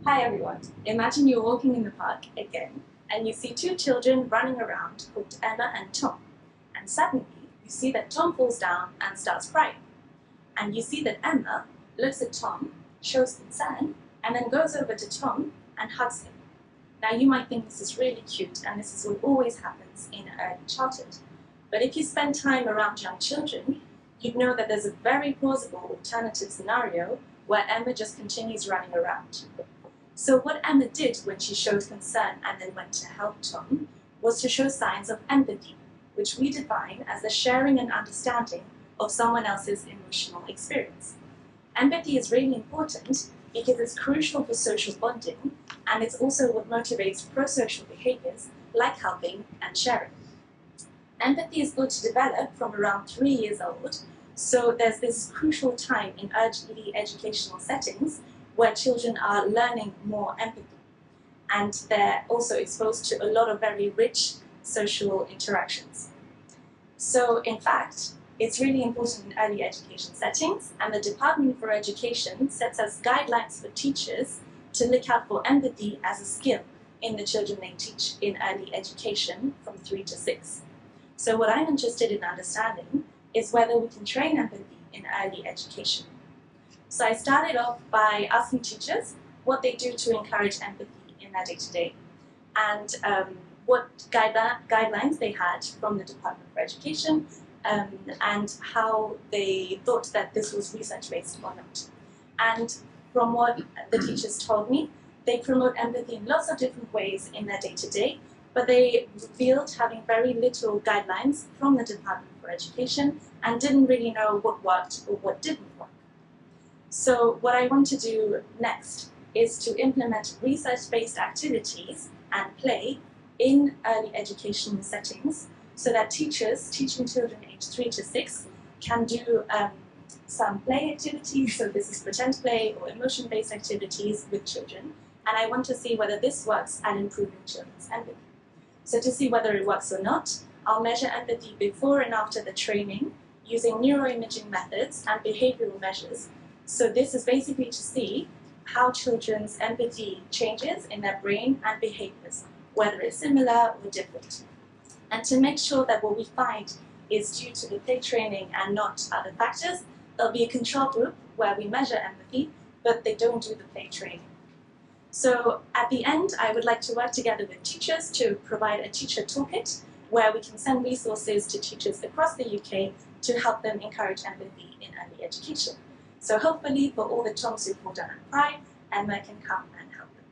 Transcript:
Hi everyone. Imagine you're walking in the park again and you see two children running around called Emma and Tom. And suddenly you see that Tom falls down and starts crying. And you see that Emma looks at Tom, shows concern, and then goes over to Tom and hugs him. Now you might think this is really cute and this is what always happens in early childhood. But if you spend time around young children, you'd know that there's a very plausible alternative scenario where Emma just continues running around. So what Emma did when she showed concern and then went to help Tom was to show signs of empathy, which we define as the sharing and understanding of someone else's emotional experience. Empathy is really important because it's crucial for social bonding, and it's also what motivates pro-social behaviors like helping and sharing. Empathy is good to develop from around 3 years old, so there's this crucial time in early educational settings where children are learning more empathy, and they're also exposed to a lot of very rich social interactions. So in fact, it's really important in early education settings, and the Department for Education sets us guidelines for teachers to look out for empathy as a skill in the children they teach in early education from 3 to 6. So what I'm interested in understanding is whether we can train empathy in early education. So I started off by asking teachers what they do to encourage empathy in their day-to-day, and what guidelines they had from the Department for Education, and how they thought that this was research-based or not. And from what the teachers told me, they promote empathy in lots of different ways in their day-to-day, but they revealed having very little guidelines from the Department for Education and didn't really know what worked or what didn't work. So what I want to do next is to implement research-based activities and play in early educational settings so that teachers teaching children aged 3 to 6 can do some play activities, so this is pretend play or emotion-based activities with children, and I want to see whether this works at improving children's empathy. So to see whether it works or not, I'll measure empathy before and after the training using neuroimaging methods and behavioral measures. So this is basically to see how children's empathy changes in their brain and behaviors, whether it's similar or different. And to make sure that what we find is due to the play training and not other factors, there'll be a control group where we measure empathy, but they don't do the play training. So at the end, I would like to work together with teachers to provide a teacher toolkit where we can send resources to teachers across the UK to help them encourage empathy in early education. So hopefully for all the Toms who fall down and cry, Emma can come and help them.